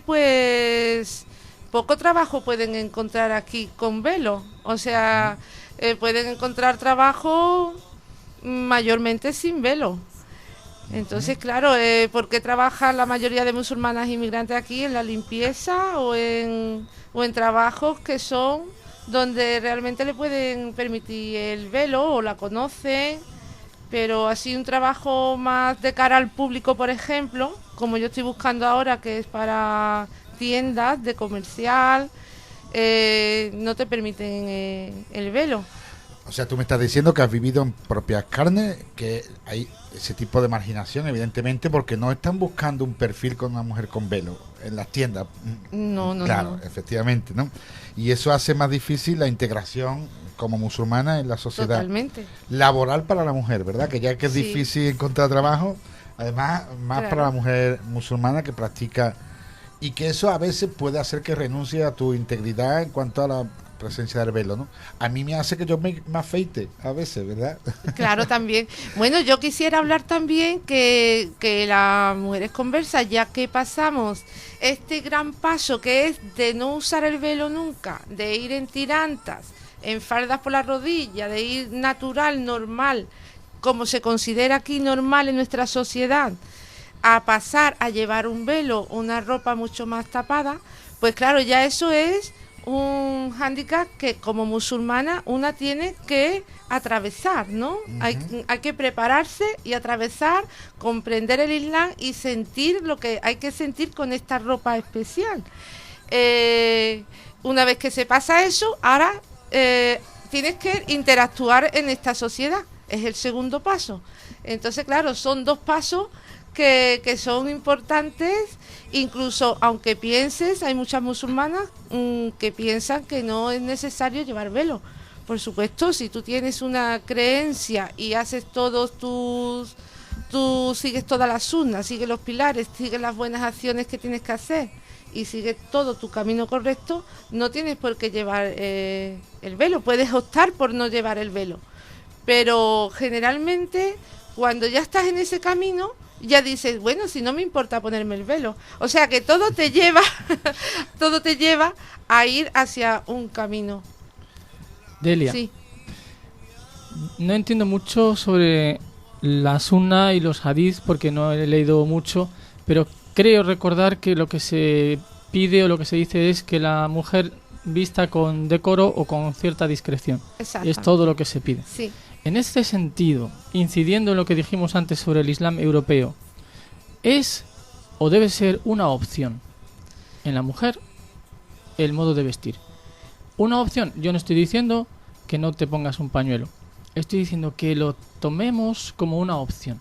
pues poco trabajo pueden encontrar aquí con velo, o sea, pueden encontrar trabajo mayormente sin velo. Entonces, claro, ¿por qué trabajan la mayoría de musulmanas inmigrantes aquí? En la limpieza o en trabajos que son donde realmente le pueden permitir el velo o la conocen, pero así un trabajo más de cara al público, por ejemplo, como yo estoy buscando ahora, que es para tiendas de comercial, no te permiten el velo. O sea, tú me estás diciendo que has vivido en propias carnes, que hay ese tipo de marginación, evidentemente, porque no están buscando un perfil con una mujer con velo en las tiendas. No. Claro, efectivamente, ¿no? Y eso hace más difícil la integración como musulmana en la sociedad. Totalmente. Laboral para la mujer, ¿verdad? Que ya que es Sí. difícil encontrar trabajo, además, más Claro. para la mujer musulmana que practica, y que eso a veces puede hacer que renuncie a tu integridad en cuanto a la presencia del velo, ¿no? A mí me hace que yo me afeite a veces, ¿verdad? Claro, también. Bueno, yo quisiera hablar también que las mujeres conversas, ya que pasamos este gran paso que es de no usar el velo nunca, de ir en tirantas, en faldas por la rodilla, de ir natural, normal, como se considera aquí normal en nuestra sociedad, a pasar a llevar un velo, una ropa mucho más tapada, pues claro, ya eso es un hándicap que como musulmana una tiene que atravesar, ¿no? Hay que prepararse y atravesar, comprender el Islam y sentir lo que hay que sentir con esta ropa especial. Una vez que se pasa eso, ahora tienes que interactuar en esta sociedad, es el segundo paso. Entonces, claro, son dos pasos que son importantes Incluso, aunque pienses, hay muchas musulmanas que piensan que no es necesario llevar velo. Por supuesto, si tú tienes una creencia y haces todos tú sigues todas las sunnas, sigues los pilares, sigues las buenas acciones que tienes que hacer y sigues todo tu camino correcto, no tienes por qué llevar el velo, puedes optar por no llevar el velo. Pero generalmente, cuando ya estás en ese camino, ya dices, bueno, si no me importa ponerme el velo. O sea que todo te lleva, todo te lleva a ir hacia un camino. Delia, Sí. no entiendo mucho sobre la sunna y los hadís porque no he leído mucho, pero creo recordar que lo que se pide o lo que se dice es que la mujer vista con decoro o con cierta discreción. Exacto. Es todo lo que se pide. Sí. En este sentido, incidiendo en lo que dijimos antes sobre el Islam europeo, ¿es o debe ser una opción en la mujer el modo de vestir? Una opción, yo no estoy diciendo que no te pongas un pañuelo, estoy diciendo que lo tomemos como una opción.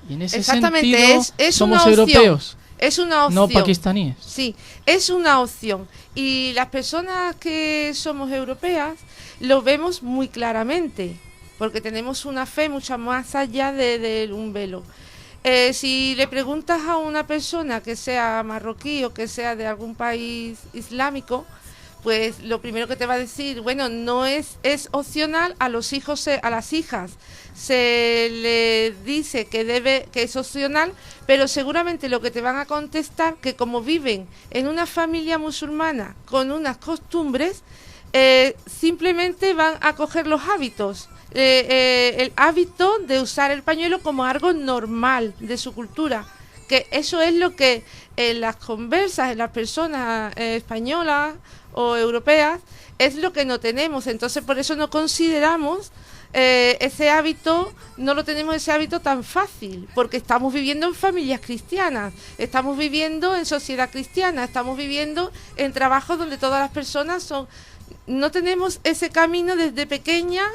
Y en ese Exactamente, sentido es somos una opción. europeos, Es una opción. no pakistaníes. Sí, es una opción. Y las personas que somos europeas lo vemos muy claramente, porque tenemos una fe mucho más allá de un velo. Si le preguntas a una persona que sea marroquí o que sea de algún país islámico, pues lo primero que te va a decir, bueno, no es opcional, a los hijos, a las hijas se le dice que es opcional, pero seguramente lo que te van a contestar que como viven en una familia musulmana con unas costumbres, simplemente van a coger los hábitos. El hábito de usar el pañuelo como algo normal de su cultura, que eso es lo que en las conversas, en las personas españolas o europeas, es lo que no tenemos. Entonces por eso no consideramos ese hábito, no lo tenemos ese hábito tan fácil, porque estamos viviendo en familias cristianas, estamos viviendo en sociedad cristiana, estamos viviendo en trabajos donde todas las personas no tenemos ese camino desde pequeñas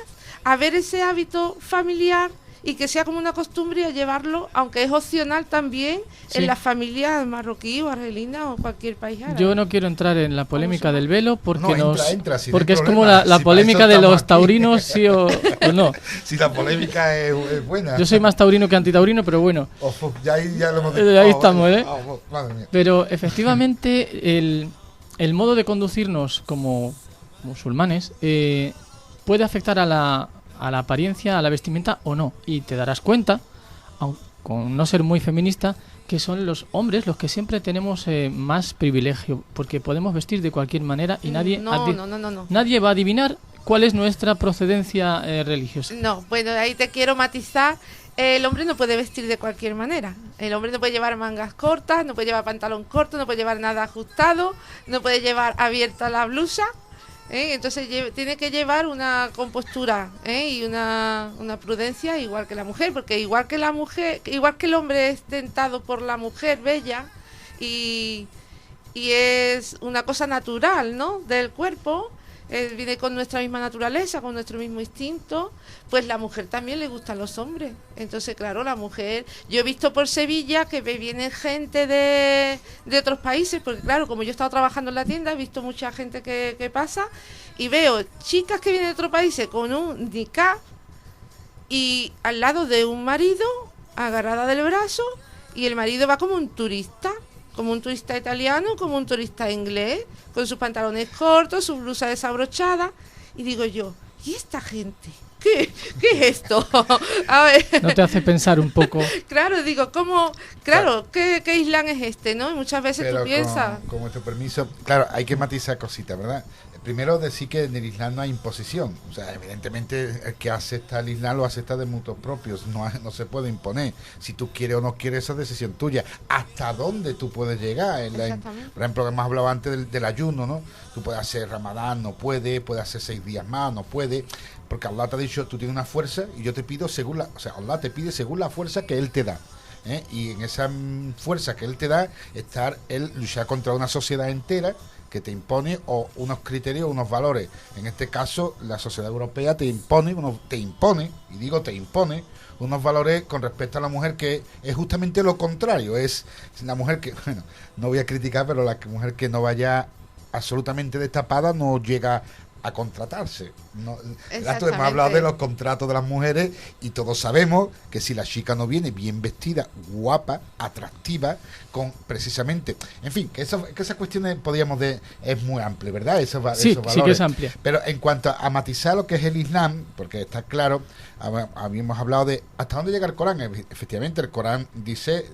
a ver ese hábito familiar y que sea como una costumbre a llevarlo, aunque es opcional también, Sí. en las familias marroquí o argelina o cualquier país árabe. Yo no quiero entrar en la polémica del velo porque No, entra, si no hay porque es como problema. la Si polémica para de eso los estamos aquí. taurinos, sí o no. Si la polémica es buena. Yo soy más taurino que antitaurino, pero bueno. Ya lo hemos Ahí estamos, ¿eh? Madre mía. Pero efectivamente el modo de conducirnos como musulmanes puede afectar a la apariencia, a la vestimenta o no. Y te darás cuenta, con no ser muy feminista, que son los hombres los que siempre tenemos más privilegio, porque podemos vestir de cualquier manera y nadie No. nadie va a adivinar cuál es nuestra procedencia religiosa. No, bueno, ahí te quiero matizar. El hombre no puede vestir de cualquier manera. El hombre no puede llevar mangas cortas, no puede llevar pantalón corto, no puede llevar nada ajustado, no puede llevar abierta la blusa. Entonces tiene que llevar una compostura y una prudencia igual que la mujer, porque igual que el hombre es tentado por la mujer bella y es una cosa natural, ¿no?, del cuerpo. Viene con nuestra misma naturaleza, con nuestro mismo instinto, pues la mujer también le gustan los hombres. Entonces, claro, la mujer, yo he visto por Sevilla que viene gente de otros países, porque claro, como yo he estado trabajando en la tienda, he visto mucha gente que pasa y veo chicas que vienen de otros países con un niqab y al lado de un marido, agarrada del brazo, y el marido va como un turista italiano, como un turista inglés, con sus pantalones cortos, su blusa desabrochada, y digo yo, ¿y esta gente? ¿Qué es esto? A ver. ¿No te hace pensar un poco? Claro, digo, ¿cómo? Claro, ¿qué Islam es este, no? Y muchas veces Pero tú piensas. con vuestro permiso, claro, hay que matizar cositas, ¿verdad? Primero decir que en el Islam no hay imposición. O sea, evidentemente el que acepta el Islam lo acepta de mutuos propios. No se puede imponer. Si tú quieres o no quieres, esa es decisión tuya. ¿Hasta dónde tú puedes llegar? Exactamente. Por ejemplo, hemos hablado antes del ayuno, ¿no? Tú puedes hacer Ramadán, no puedes hacer 6 días más, no puedes. Porque Allah te ha dicho, tú tienes una fuerza y yo te pido según Allah te pide según la fuerza que Él te da. Y en esa fuerza que Él te da, luchar contra una sociedad entera que te impone o unos criterios, unos valores. En este caso, la sociedad europea te impone, y digo te impone, unos valores con respecto a la mujer que es justamente lo contrario. Es la mujer que, bueno, no voy a criticar, pero la mujer que no vaya absolutamente destapada no llega a contratarse. No, hemos hablado de los contratos de las mujeres y todos sabemos que si la chica no viene bien vestida, guapa, atractiva, con precisamente, en fin, que esas cuestiones podríamos es muy amplia, ¿verdad? Esos valores. Sí que es amplia. Pero en cuanto a matizar lo que es el Islam, porque está claro, habíamos hablado de hasta dónde llega el Corán. Efectivamente, el Corán dice,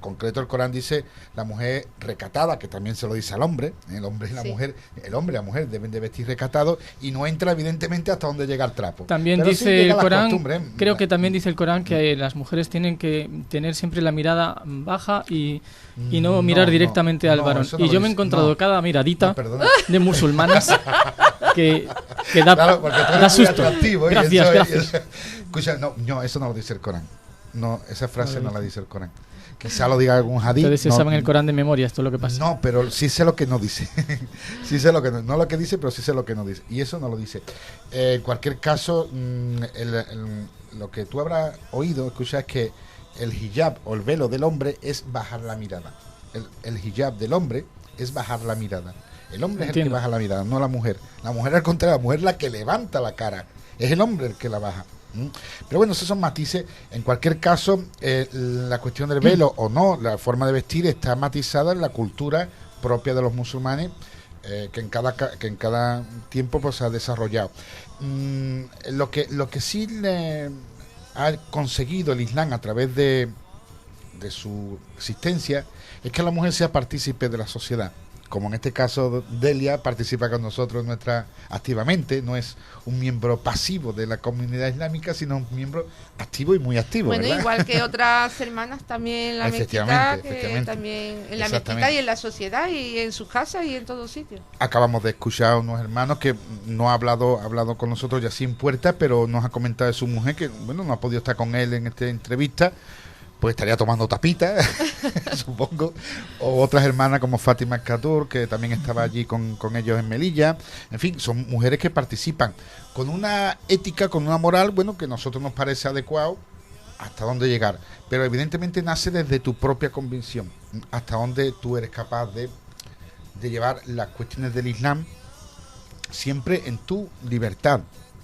concreto el Corán dice, la mujer recatada, que también se lo dice al hombre, el hombre y la mujer, el hombre y la mujer deben de vestir recatados, y no entra evidentemente hasta donde llega el trapo. También pero dice sí el Corán, creo que también dice el Corán que las mujeres tienen que tener siempre la mirada baja y no mirar directamente al varón. Y yo me he encontrado cada miradita de musulmanas que da, claro, porque tú eres da susto. Atractivo, Gracias. Escucha, no, eso no lo dice el Corán. No, esa frase no la dice el Corán. Quizá lo diga algún hadith. Ustedes se saben el Corán de memoria, esto es lo que pasa. No, pero sí sé lo que no dice. Sí sé lo que no lo que dice, pero sí sé lo que no dice. Y eso no lo dice. En cualquier caso, lo que tú habrás oído, escucha, es que el hijab o el velo del hombre es bajar la mirada. El hijab del hombre es bajar la mirada. El hombre es el que baja la mirada, no la mujer. La mujer, al contrario, la mujer es la que levanta la cara. Es el hombre el que la baja. Pero bueno, esos son matices. En cualquier caso, la cuestión del velo o no, la forma de vestir está matizada en la cultura propia de los musulmanes, que en cada tiempo pues se ha desarrollado. Lo que sí le ha conseguido el Islam a través de su existencia es que la mujer sea partícipe de la sociedad. Como en este caso Delia participa con nosotros activamente, no es un miembro pasivo de la comunidad islámica, sino un miembro activo y muy activo. Bueno, ¿verdad? igual que otras hermanas también en la mezquita, que también en la mezquita y en la sociedad y en sus casas y en todos sitios. Acabamos de escuchar a unos hermanos que no ha hablado con nosotros ya sin puerta, pero nos ha comentado de su mujer que bueno, no ha podido estar con él en esta entrevista, pues estaría tomando tapita, supongo, o otras hermanas como Fátima Catur, que también estaba allí con ellos en Melilla. En fin, son mujeres que participan con una ética, con una moral, bueno, que a nosotros nos parece adecuado hasta dónde llegar, pero evidentemente nace desde tu propia convicción, hasta dónde tú eres capaz de llevar las cuestiones del Islam siempre en tu libertad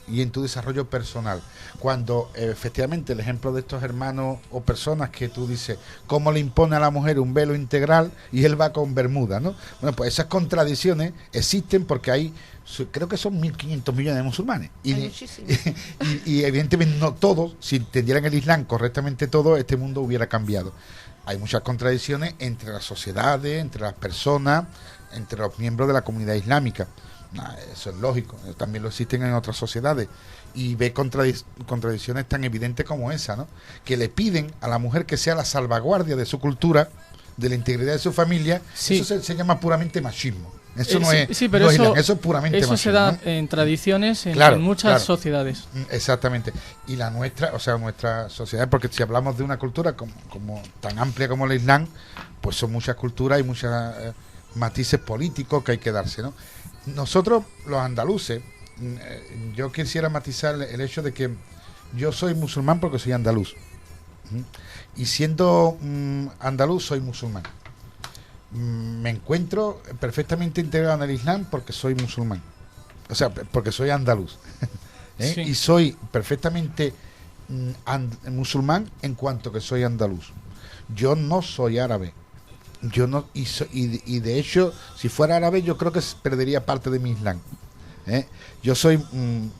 y en tu desarrollo personal. Cuando efectivamente el ejemplo de estos hermanos o personas que tú dices, ¿cómo le impone a la mujer un velo integral y él va con bermuda, ¿no? Bueno, pues esas contradicciones existen porque hay, creo que son 1.500 millones de musulmanes. Y evidentemente no todos, si entendieran el Islam correctamente todo, este mundo hubiera cambiado. Hay muchas contradicciones entre las sociedades, entre las personas, entre los miembros de la comunidad islámica. Eso es lógico, también lo existen en otras sociedades y ve contradicciones tan evidentes como esa, ¿no? Que le piden a la mujer que sea la salvaguardia de su cultura, de la integridad de su familia. Sí. Eso se llama puramente machismo. Eso no es, sí, pero eso es puramente eso machismo. Se da, ¿no? En tradiciones en muchas sociedades. Exactamente. Y la nuestra, o sea, nuestra sociedad, porque si hablamos de una cultura como tan amplia como el Islam, pues son muchas culturas y muchos matices políticos que hay que darse, ¿no? Nosotros, los andaluces, yo quisiera matizar el hecho de que yo soy musulmán porque soy andaluz. Y siendo andaluz, soy musulmán. Me encuentro perfectamente integrado en el Islam porque soy musulmán. O sea, porque soy andaluz. Sí. Y soy perfectamente musulmán en cuanto que soy andaluz. Yo no soy árabe. Yo no y de hecho, si fuera árabe, yo creo que perdería parte de mi Islam. Yo soy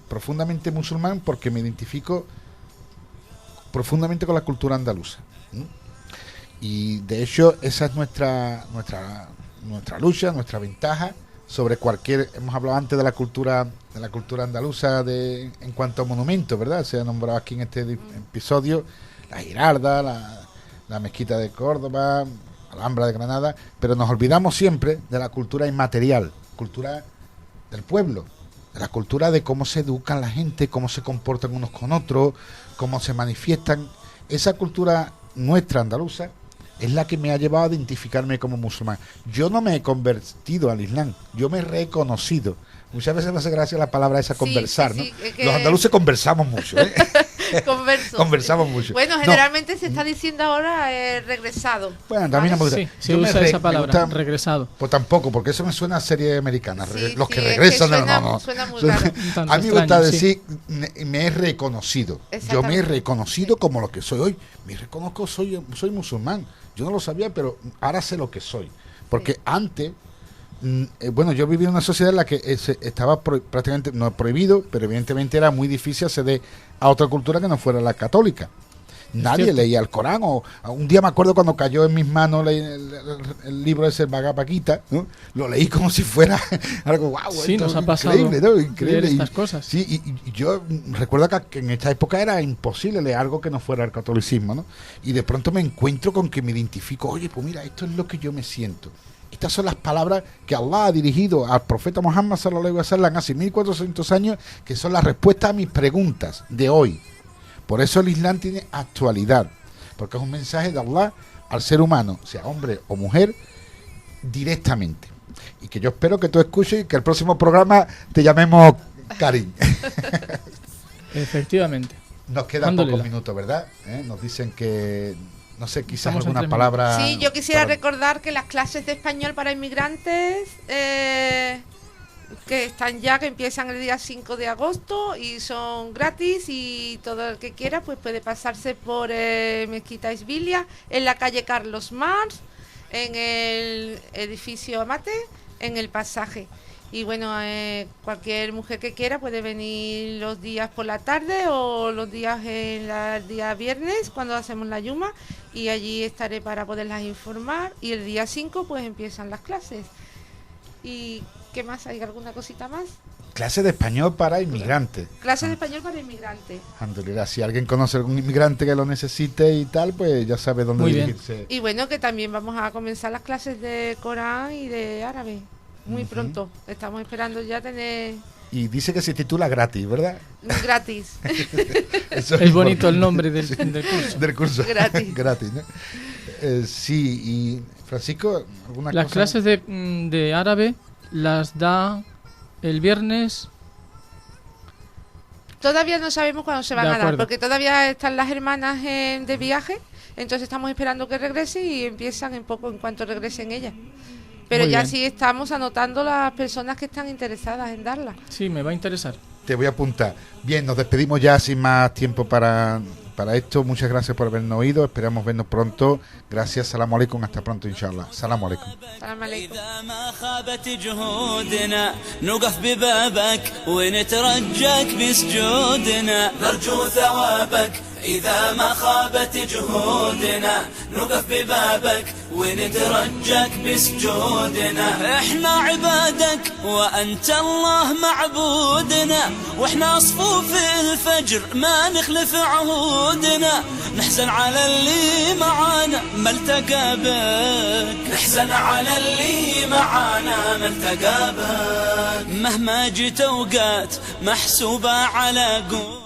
profundamente musulmán porque me identifico profundamente con la cultura andaluza. Y de hecho, esa es nuestra lucha, nuestra ventaja sobre cualquier. Hemos hablado antes de la cultura andaluza en cuanto a monumentos, ¿verdad? Se ha nombrado aquí en este episodio la Giralda, la Mezquita de Córdoba, Alhambra de Granada, pero nos olvidamos siempre de la cultura inmaterial, cultura del pueblo, de la cultura de cómo se educan la gente, cómo se comportan unos con otros, cómo se manifiestan. Esa cultura nuestra andaluza es la que me ha llevado a identificarme como musulmán. Yo no me he convertido al Islam, yo me he reconocido. Muchas veces me hace gracia la palabra esa, conversar, sí, ¿no? es que... Los andaluces conversamos mucho, ¿eh? Conversamos mucho. Bueno, generalmente se está diciendo ahora regresado. Bueno, también me gusta. Sí, se usa esa palabra, regresado. Pues tampoco, porque eso me suena a serie americana. Sí, los sí, que regresan, es que suena, no. suena muy raro. A mí me gusta decir, me he reconocido. Yo me he reconocido como lo que soy hoy. Me reconozco, soy musulmán. Yo no lo sabía, pero ahora sé lo que soy. Porque antes... bueno, yo viví en una sociedad en la que estaba prácticamente, no prohibido, pero evidentemente era muy difícil acceder a otra cultura que no fuera la católica. Nadie leía el Corán, o un día me acuerdo cuando cayó en mis manos el libro ese Bhagavad Gita, ¿no? Lo leí como si fuera algo guau, sí, nos ha pasado increíble, ¿no? Increíble. Leer estas cosas. Sí, y yo recuerdo que en esta época era imposible leer algo que no fuera el catolicismo, ¿no? Y de pronto me encuentro con que me identifico, oye, pues mira, esto es lo que yo me siento. Estas son las palabras que Allah ha dirigido al profeta Muhammad sallallahu alaihi wasallam hace 1400 años, que son las respuestas a mis preguntas de hoy. Por eso el Islam tiene actualidad, porque es un mensaje de Allah al ser humano, sea hombre o mujer, directamente. Y que yo espero que tú escuches y que el próximo programa te llamemos Karim. Efectivamente. Nos quedan pocos minutos, ¿verdad? Nos dicen que... No sé, quizás alguna palabra... Sí, yo quisiera recordar que las clases de español para inmigrantes que están ya, que empiezan el día 5 de agosto y son gratis, y todo el que quiera pues puede pasarse por Mezquita Isbilia, en la calle Carlos Marx, en el edificio Amate, en el pasaje. Y bueno, cualquier mujer que quiera puede venir los días por la tarde o los días el día viernes cuando hacemos la yuma, y allí estaré para poderlas informar, y el día 5 pues empiezan las clases. ¿Y qué más? ¿Hay alguna cosita más? Clase de español para inmigrantes. Clase de español para inmigrantes. Alhamdulillah, si alguien conoce algún inmigrante que lo necesite y tal, pues ya sabe dónde dirigirse. Y bueno, que también vamos a comenzar las clases de Corán y de árabe muy pronto. Estamos esperando ya tener... Y dice que se titula gratis, ¿verdad? Gratis. Es bonito el nombre del curso. Del curso. Gratis. Gratis, ¿no? Sí, y Francisco, ¿alguna Las cosa? clases de árabe las da el viernes. Todavía no sabemos cuándo se van a dar, porque todavía están las hermanas de viaje, entonces estamos esperando que regresen y empiezan en cuanto regresen ellas. Pero Muy ya bien. sí estamos anotando las personas que están interesadas en darla. Sí, me va a interesar. Te voy a apuntar. Bien, nos despedimos ya sin más tiempo para esto. Muchas gracias por habernos oído. Esperamos vernos pronto. Gracias. Salamu alaikum. Hasta pronto, inshallah. Salamu alaikum. Salam aleikum. إذا ما خابت جهودنا نقف ببابك ونترجاك بسجودنا نرجو ثوابك إذا ما خابت جهودنا نقف ببابك ونترجاك بسجودنا إحنا عبادك وأنت الله معبودنا وإحنا صفوف الفجر ما نخلف عهودنا نحزن على اللي معانا ما التقى بك نحزن على اللي معانا ما التقى بك مهما جيت أوقات محسوبة على قول